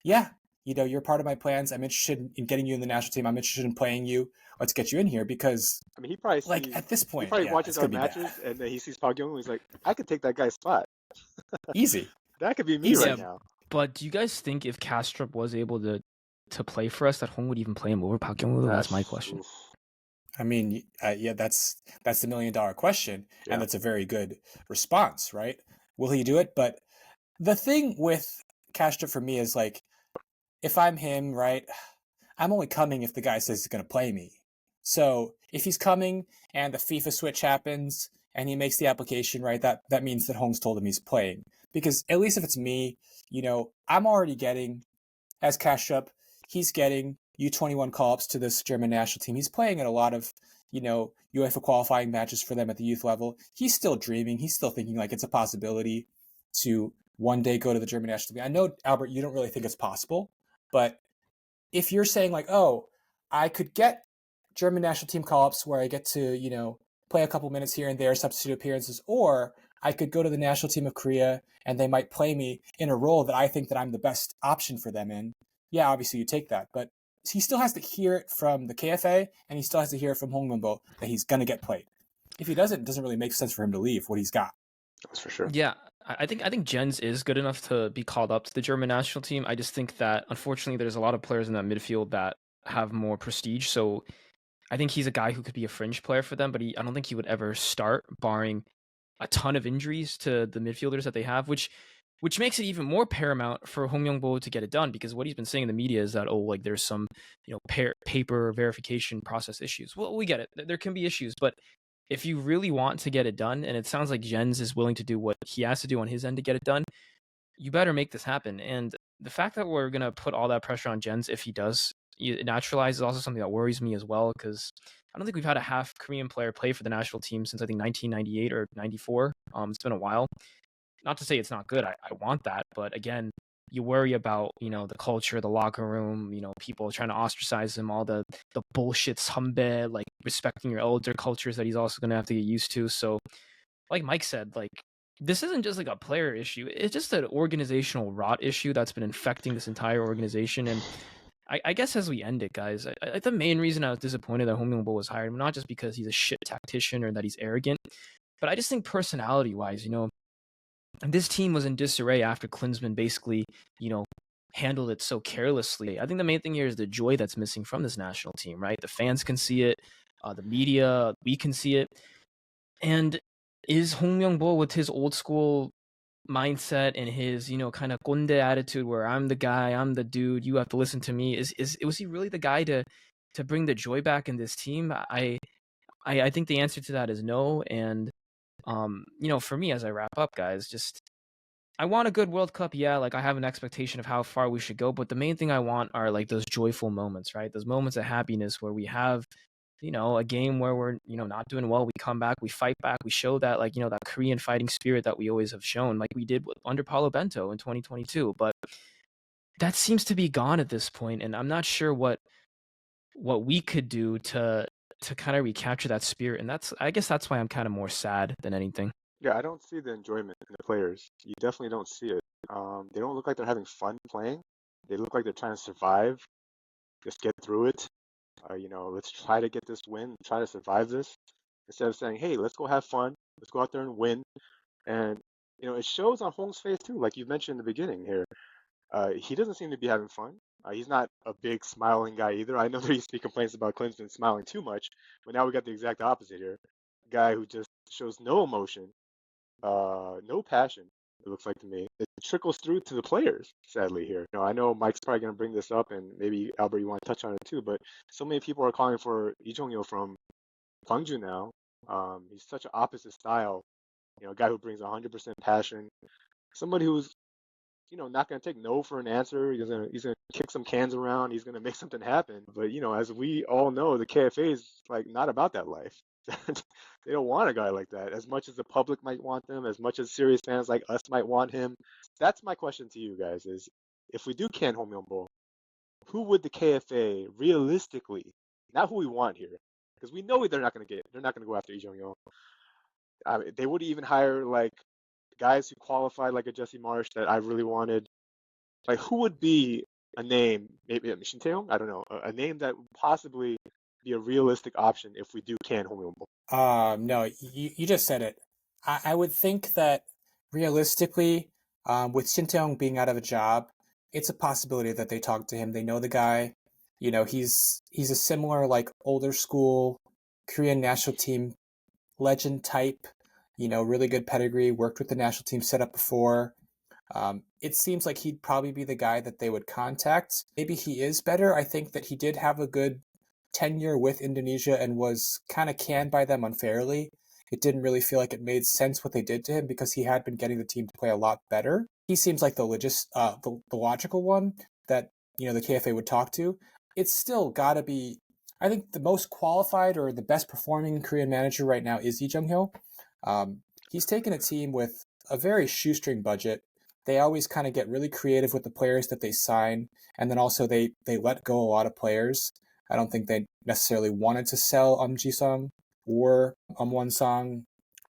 yeah, you're part of my plans. I'm interested in getting you in the national team. I'm interested in playing you. Let's get you in here, because I mean, he probably like at this point, he probably watches it's our gonna be matches bad. and then he sees Park Young-woo. He's like, I could take that guy's spot. Easy. That could be me Easy. right now. But do you guys think if Kastrup was able to play for us, that Hong would even play him over Park Young-woo? That's my question. Oof. I mean, yeah, that's the $1 million question, Yeah. and that's a very good response, right? Will he do it? But the thing with Kastrup for me is like, if I'm him, right, I'm only coming if the guy says he's going to play me. So if he's coming and the FIFA switch happens and he makes the application, right, that means that Hong's told him he's playing. Because at least if it's me, I'm already getting, as Kastrup, he's getting U21 call-ups to this German national team. He's playing in a lot of, UEFA qualifying matches for them at the youth level. He's still dreaming. He's still thinking like it's a possibility to one day go to the German national team. I know, Albert, you don't really think it's possible, but if you're saying like, oh, I could get German national team call-ups where I get to, play a couple minutes here and there, substitute appearances, or I could go to the national team of Korea and they might play me in a role that I think that I'm the best option for them in. Yeah, obviously you take that, but he still has to hear it from the KFA and he still has to hear it from Hong Myung-bo that he's going to get played. If he doesn't, it doesn't really make sense for him to leave what he's got. That's for sure. Yeah, I think Jens is good enough to be called up to the German national team. I just think that unfortunately there's a lot of players in that midfield that have more prestige. So I think he's a guy who could be a fringe player for them, but I don't think he would ever start, barring a ton of injuries to the midfielders that they have, which makes it even more paramount for Hong Myung-bo to get it done, because what he's been saying in the media is that, there's some, paper verification process issues. Well, we get it. There can be issues, but if you really want to get it done, and it sounds like Jens is willing to do what he has to do on his end to get it done, you better make this happen. And the fact that we're going to put all that pressure on Jens if he does naturalize is also something that worries me as well, because I don't think we've had a half Korean player play for the national team since I think 1998 or 94. It's been a while. Not to say it's not good. I want that, but again, you worry about the culture, the locker room, people trying to ostracize him, all the bullshit sunbae, like respecting your elder cultures that he's also going to have to get used to. So like Mike said, like this isn't just like a player issue, it's just an organizational rot issue that's been infecting this entire organization. And I guess as we end it, guys, the main reason I was disappointed that Hong Myung-bo was hired, not just because he's a shit tactician or that he's arrogant, but I just think personality wise, this team was in disarray after Klinsmann basically, handled it so carelessly. I think the main thing here is the joy that's missing from this national team, right? The fans can see it, the media, we can see it. And is Hong Myung-bo, with his old school mindset and his, kind of konde attitude where I'm the guy, I'm the dude, you have to listen to me, was he really the guy to bring the joy back in this team? I think the answer to that is no. And for me, as I wrap up, guys, just I want a good World Cup. Yeah, like I have an expectation of how far we should go, but the main thing I want are like those joyful moments, right? Those moments of happiness where we have, a game where we're, not doing well, we come back, we fight back, we show that like, that Korean fighting spirit that we always have shown, like we did under Paulo Bento in 2022. But that seems to be gone at this point, and I'm not sure what we could do to kind of recapture that spirit. And I guess that's why I'm kind of more sad than anything. Yeah, I don't see the enjoyment in the players. You definitely don't see it. They don't look like they're having fun playing. They look like they're trying to survive, just get through it. Let's try to get this win, try to survive this, instead of saying, hey, let's go have fun. Let's go out there and win. And it shows on Hong's face too, like you mentioned in the beginning here. He doesn't seem to be having fun. He's not a big smiling guy either. I know there used to be complaints about Klinsmann smiling too much, but now we got the exact opposite here. A guy who just shows no emotion, no passion, it looks like to me. It trickles through to the players, sadly, here. I know Mike's probably going to bring this up, and maybe, Albert, you want to touch on it too, but so many people are calling for Lee Jong-il from Gwangju now. He's such an opposite style, a guy who brings 100% passion, somebody who's not going to take no for an answer. He's gonna kick some cans around. He's gonna make something happen. But as we all know, the KFA is like not about that life. They don't want a guy like that. As much as the public might want them, as much as serious fans like us might want him. That's my question to you guys: is if we do can Hong Myung-bo, who would the KFA realistically, not who we want here, because we know they're not going to go after Lee Jong-il. They would even hire like guys who qualified like a Jesse Marsh that I really wanted. Like, who would be a name, maybe Shin Tae-yong? I don't know, a name that would possibly be a realistic option if we do can Hong Myung-bo. No, you just said it. I would think that realistically, with Shin Tae-yong being out of a job, it's a possibility that they talk to him. They know the guy. He's a similar like older school Korean national team legend type. Really good pedigree. Worked with the national team setup before. It seems like he'd probably be the guy that they would contact. Maybe he is better. I think that he did have a good tenure with Indonesia and was kind of canned by them unfairly. It didn't really feel like it made sense what they did to him because he had been getting the team to play a lot better. He seems like the logical one that the KFA would talk to. It's still got to be. I think the most qualified or the best performing Korean manager right now is Lee Jong-il. He's taken a team with a very shoestring budget. They always kind of get really creative with the players that they sign, and then also they let go a lot of players. I don't think they necessarily wanted to sell Ji-sung or Won-sang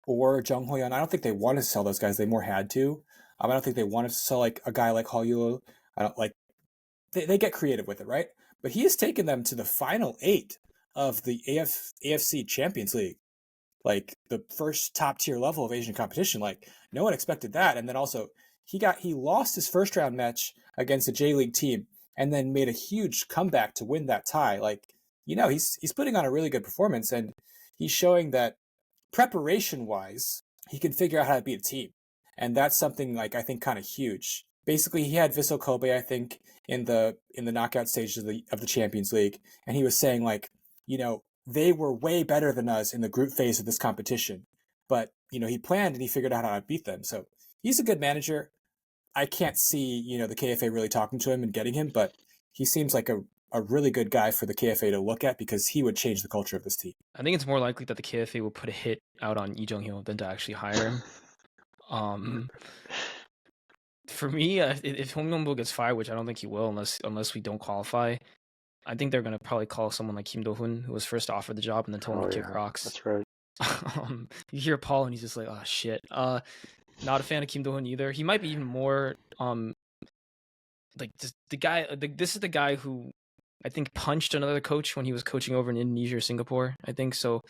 or Jung Ho-yeon. I don't think they wanted to sell those guys. They more had to. I don't think they wanted to sell like a guy like Heo-yul. I don't like. They get creative with it, right? But he has taken them to the final 8 of the AFC Champions League, like the first top tier level of Asian competition. Like no one expected that, and then also he lost his first round match against a J League team, and then made a huge comeback to win that tie. Like he's putting on a really good performance, and he's showing that preparation wise he can figure out how to beat a team, and that's something like I think kind of huge. Basically, he had Vissel Kobe, I think, in the knockout stages of the Champions League, and he was saying like, they were way better than us in the group phase of this competition, but he planned and he figured out how to beat them. So he's a good manager. I can't see the KFA really talking to him and getting him, but he seems like a really good guy for the KFA to look at because he would change the culture of this team. I think it's more likely that the KFA will put a hit out on Lee Jong-il than to actually hire him. For me, if Hong Myung-bo gets fired, which I don't think he will unless we don't qualify, I think they're going to probably call someone like Kim Do-hoon, who was first offered the job, and then told him to kick rocks. That's right. You hear Paul, and he's just like, oh, shit. Not a fan of Kim Do-hoon either. He might be even more, like, the guy, this is the guy who I think punched another coach when he was coaching over in Indonesia or Singapore, I think. So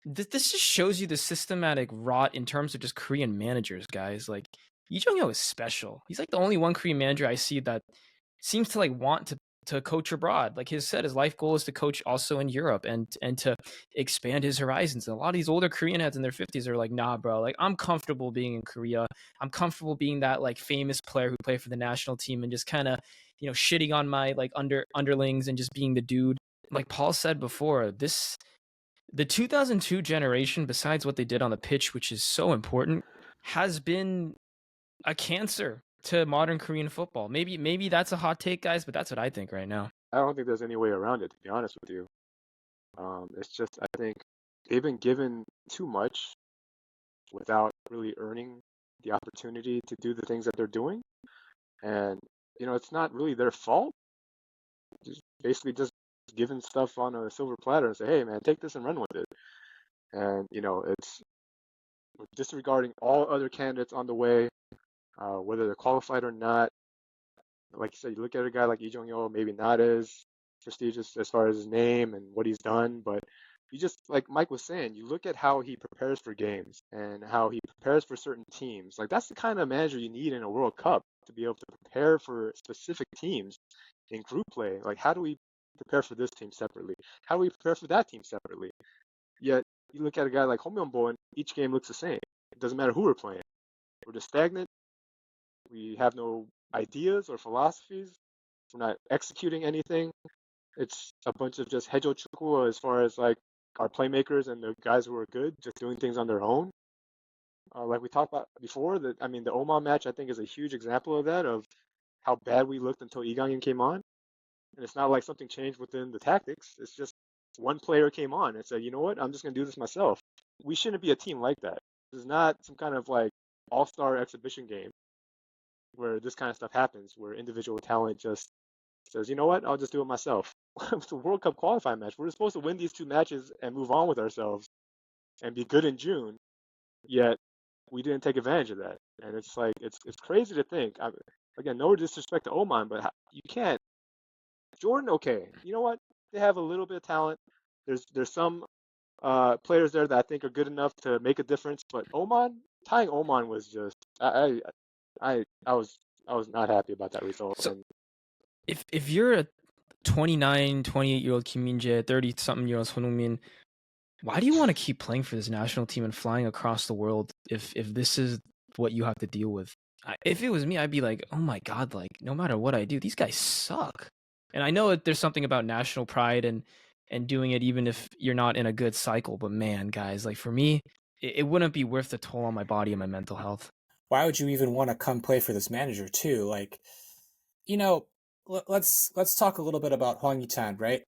this just shows you the systematic rot in terms of just Korean managers, guys. Like, Lee Jong-il is special. He's like the only one Korean manager I see that seems to like want to coach abroad. Like his life goal is to coach also in Europe and to expand his horizons. And a lot of these older Korean heads in their 50s are like, nah, bro, like I'm comfortable being in Korea. I'm comfortable being that like famous player who played for the national team and just kind of, shitting on my like underlings and just being the dude. Like Paul said before, the 2002 generation, besides what they did on the pitch, which is so important, has been a cancer to modern Korean football. Maybe that's a hot take, guys, but that's what I think right now. I don't think there's any way around it, to be honest with you. It's just, I think they've been given too much without really earning the opportunity to do the things that they're doing. And, it's not really their fault. Basically just giving stuff on a silver platter and say, hey, man, take this and run with it. And, it's disregarding all other candidates on the way, whether they're qualified or not. Like you said, you look at a guy like Lee Jong-il, maybe not as prestigious as far as his name and what he's done, but You just, like Mike was saying, you look at how he prepares for games and how he prepares for certain teams. Like that's the kind of manager you need in a World Cup to be able to prepare for specific teams in group play. Like how do we prepare for this team separately? How do we prepare for that team separately? Yet you look at a guy like Hong Myung-bo and each game looks the same. It doesn't matter who we're playing. We're just stagnant. We have no ideas or philosophies. We're not executing anything. It's a bunch of just hejo chukwu as far as like our playmakers and the guys who are good just doing things on their own. Like we talked about before, the Oman match I think is a huge example of that, of how bad we looked until Lee Kang-in came on. And it's not like something changed within the tactics. It's just one player came on and said, you know what, I'm just going to do this myself. We shouldn't be a team like that. This is not some kind of like all-star exhibition game where this kind of stuff happens, where individual talent just says, you know what, I'll just do it myself. It's a World Cup qualifying match. We're supposed to win these two matches and move on with ourselves and be good in June, yet we didn't take advantage of that. And it's like, it's crazy to think. Again, no disrespect to Oman, but you can't. Jordan, okay, you know what? They have a little bit of talent. There's some players there that I think are good enough to make a difference, but tying Oman was just I was not happy about that result. So And if you're a 29, 28-year-old Kim Min-jae, 30-something-year-old Son Heung-min, why do you want to keep playing for this national team and flying across the world if this is what you have to deal with? If it was me, I'd be like, oh my God, like no matter what I do, these guys suck. And I know there's something about national pride and doing it even if you're not in a good cycle, but man, guys, like for me, it wouldn't be worth the toll on my body and my mental health. Why would you even want to come play for this manager too? Like, you know, let's talk a little bit about Hwang Yi-chan, right?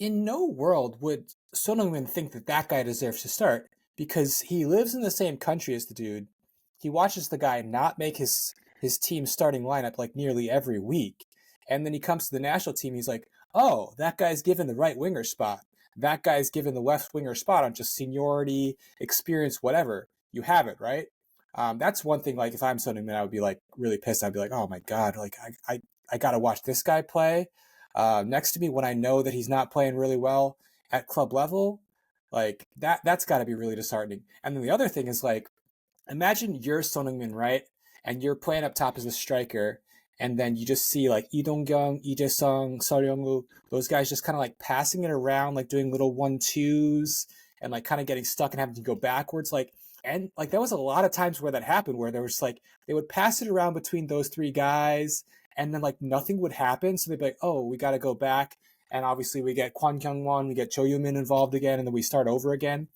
In no world would Son Heung-min think that that guy deserves to start because he lives in the same country as the dude. He watches the guy not make his team starting lineup like nearly every week. And then he comes to the national team, he's like, oh, that guy's given the right winger spot. That guy's given the left winger spot on just seniority, experience, whatever. You have it, right? That's one thing, like, if I'm Son Heung-min, I would be, like, really pissed. I'd be like, oh, my God, like, I got to watch this guy play next to me when I know that he's not playing really well at club level. Like, that's got to be really disheartening. And then the other thing is, like, imagine you're Son Heung-min, right? And you're playing up top as a striker, and then you just see like Lee Dong-kyung, Lee Jae-sung, Seo Ryung-woo, those guys just kind of like passing it around, like doing little 1-2s and like kind of getting stuck and having to go backwards. And there was a lot of times where that happened, where there was like they would pass it around between those three guys, and then like nothing would happen. So they'd be like, oh, we got to go back. And obviously we get Kwon Kyung-won, we get Cho Yoo-min involved again, and then we start over again.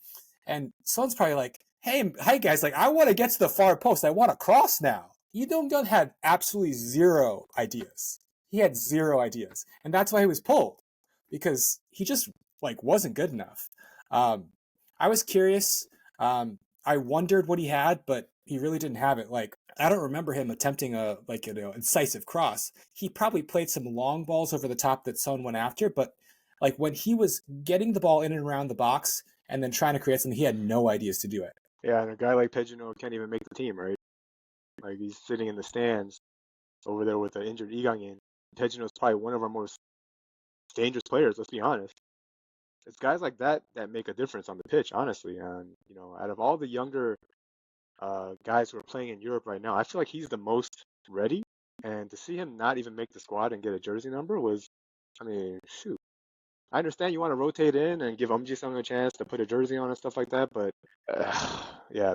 And Son's probably like, hey guys, like I want to get to the far post. I want to cross now. Lee Dong-kyung had absolutely zero ideas. He had zero ideas. And that's why he was pulled, because he just like wasn't good enough. I was curious. I wondered what he had, but he really didn't have it. Like, I don't remember him attempting a incisive cross. He probably played some long balls over the top that Son went after, but like when he was getting the ball in and around the box and then trying to create something, he had no ideas to do it. yeah, and a guy like Pejino can't even make the team, right? Like he's sitting in the stands over there with an injured Lee Kang-in. Pejino is probably one of our most dangerous players. Let's be honest. It's guys like that that make a difference on the pitch, honestly. And out of all the younger guys who are playing in Europe right now, I feel like he's the most ready. And to see him not even make the squad and get a jersey number was, I mean, shoot. I understand you want to rotate in and give Ji-sung a chance to put a jersey on and stuff like that, but yeah,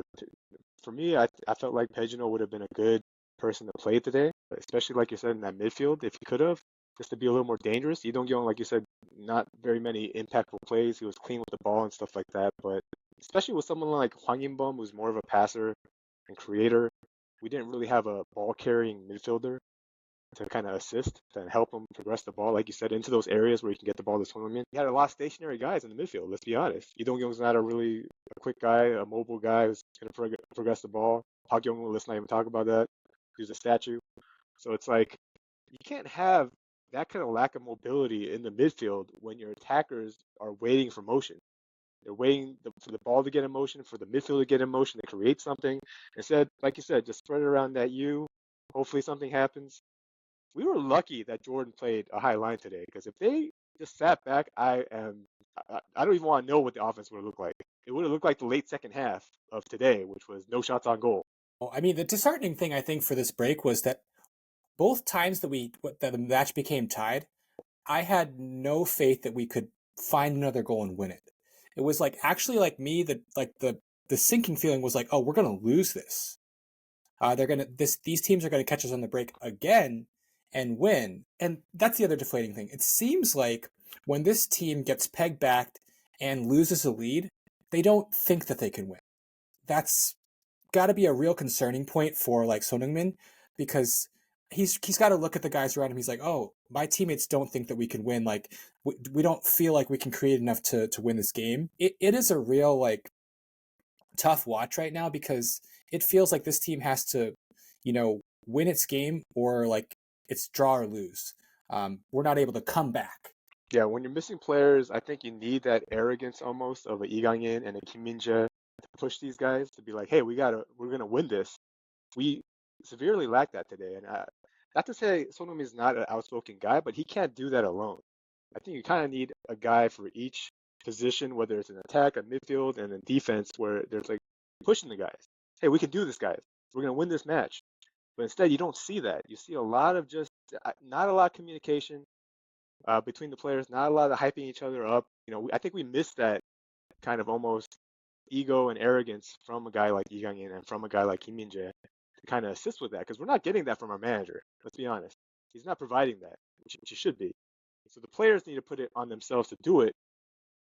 for me, I felt like Pejino would have been a good person to play today, especially like you said in that midfield, if he could have, just to be a little more dangerous. Lee Dong-kyung, like you said, not very many impactful plays. He was clean with the ball and stuff like that, but especially with someone like Hwang Myung-bo, who's more of a passer and creator, we didn't really have a ball-carrying midfielder to kind of assist and help him progress the ball, like you said, into those areas where you can get the ball to Son Heung-min. He had a lot of stationary guys in the midfield, let's be honest. Lee Dong-kyung's not a quick guy, a mobile guy who's going to progress the ball. Park Young-woo, let's not even talk about that. He's a statue. So it's like, you can't have that kind of lack of mobility in the midfield when your attackers are waiting for motion. They're waiting for the ball to get in motion, for the midfield to get in motion, to create something. Instead, like you said, just spread it around that U. Hopefully something happens. We were lucky that Jordan played a high line today, because if they just sat back, I don't even want to know what the offense would have looked like. It would have looked like the late second half of today, which was no shots on goal. I mean, the disheartening thing I think for this break was that both times that the match became tied, I had no faith that we could find another goal and win it. It was like actually like me that like the sinking feeling was like, oh, we're gonna lose this. These teams are gonna catch us on the break again and win. And that's the other deflating thing. It seems like when this team gets pegged back and loses a lead, they don't think that they can win. That's got to be a real concerning point for like Son Heung-min, because he's got to look at the guys around him. He's like, oh, my teammates don't think that we can win. Like we don't feel like we can create enough to win this game. It is a real like tough watch right now, because it feels like this team has to, win its game or like it's draw or lose. We're not able to come back. Yeah, when you're missing players, I think you need that arrogance almost of a Lee Kang-in and a Kim Min-jae to push these guys to be like, hey, we're gonna win this. We severely lack that today, and not to say Son Heung-min is not an outspoken guy, but he can't do that alone. I think you kind of need a guy for each position, whether it's an attack, a midfield, and a defense, where there's like pushing the guys. Hey, we can do this, guys. We're gonna win this match. But instead, you don't see that. You see a lot of just not a lot of communication between the players, not a lot of hyping each other up. I think we missed that kind of almost ego and arrogance from a guy like Lee Kang-in and from a guy like Kim Min-jae to kind of assist with that, because we're not getting that from our manager. Let's be honest. He's not providing that, which he should be. So the players need to put it on themselves to do it,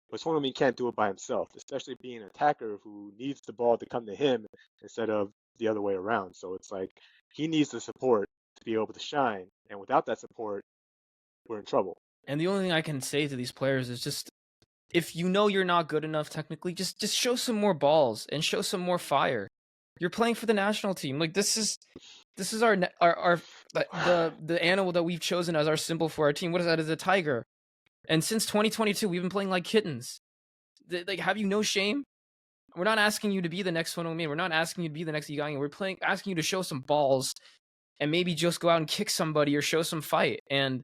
but Son Heung-min can't do it by himself, especially being an attacker who needs the ball to come to him instead of the other way around. So it's like he needs the support to be able to shine, and without that support, we're in trouble. And the only thing I can say to these players is just, if you know you're not good enough technically, just show some more balls and show some more fire. You're playing for the national team. Like this is our the animal that we've chosen as our symbol for our team. What is that? Is a tiger. And since 2022, we've been playing like kittens. Like, have you no shame? We're not asking you to be the next Son Heung-min. We're not asking you to be the next Lee Kang-in. We're asking you to show some balls and maybe just go out and kick somebody or show some fight. And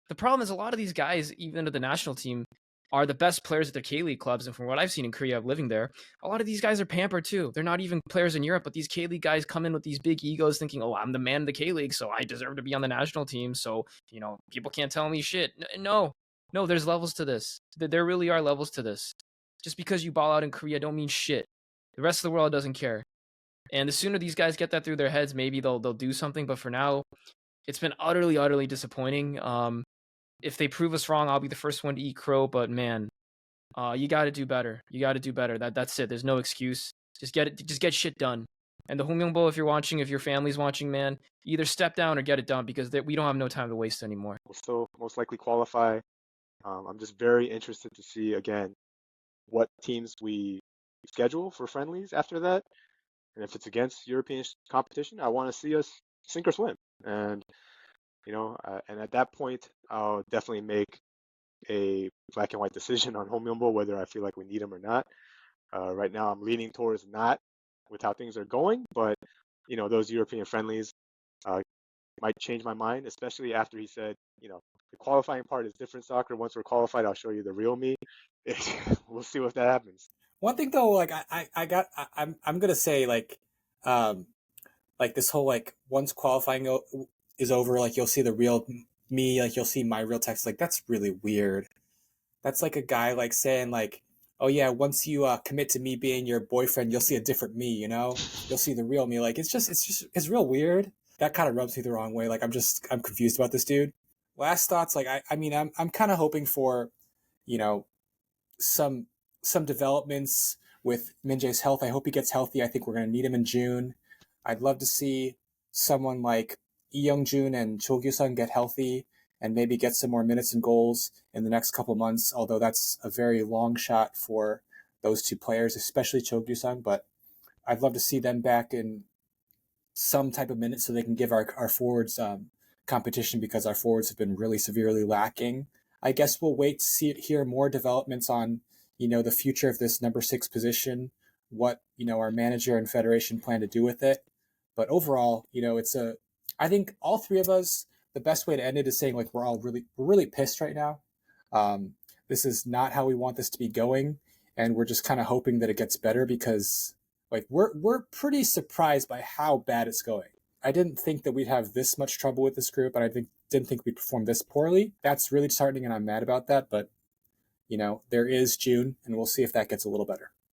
the problem is a lot of these guys, even at the national team, are the best players at their K-League clubs. And from what I've seen in Korea living there, a lot of these guys are pampered too. They're not even players in Europe, but these K-League guys come in with these big egos thinking, oh, I'm the man of the K-League, so I deserve to be on the national team. So, people can't tell me shit. No, there's levels to this. There really are levels to this. Just because you ball out in Korea don't mean shit. The rest of the world doesn't care. And the sooner these guys get that through their heads, maybe they'll do something. But for now, it's been utterly, utterly disappointing. If they prove us wrong, I'll be the first one to eat crow. But man, you got to do better. You got to do better. That's it. There's no excuse. Just get shit done. And the Hong Myung-bo, if you're watching, if your family's watching, man, either step down or get it done, because we don't have no time to waste anymore. We'll still most likely qualify. I'm just very interested to see again what teams we schedule for friendlies after that. And if it's against European competition, I want to see us sink or swim. And and at that point, I'll definitely make a black and white decision on Hong Myung-bo, whether I feel like we need him or not. Right now, I'm leaning towards not with how things are going, but those European friendlies might change my mind, especially after he said, the qualifying part is different soccer. Once we're qualified, I'll show you the real me. We'll see what that happens. One thing though, like I'm gonna say like this whole like once qualifying is over, like you'll see the real me, like you'll see my real text. Like that's really weird. That's like a guy like saying like, oh yeah, once you commit to me being your boyfriend, you'll see a different me. You'll see the real me. Like it's real weird. That kind of rubs me the wrong way. Like I'm confused about this dude. Last thoughts, like I'm kind of hoping for, some developments with Min-jae's health. I hope he gets healthy. I think we're going to need him in June. I'd love to see someone like Lee Young-jun and Cho Gyu-sung get healthy and maybe get some more minutes and goals in the next couple months, although that's a very long shot for those two players, especially Cho Gyu-sung. But I'd love to see them back in some type of minutes so they can give our forwards competition, because our forwards have been really severely lacking. I guess we'll wait to hear more developments on, the future of this number 6 position, what, our manager and federation plan to do with it. But overall, I think all three of us, the best way to end it is saying like we're really pissed right now. This is not how we want this to be going, and we're just kind of hoping that it gets better because like we're pretty surprised by how bad it's going. I didn't think that we'd have this much trouble with this group, and didn't think we'd perform this poorly. That's really disheartening, and I'm mad about that. But there is June, and we'll see if that gets a little better.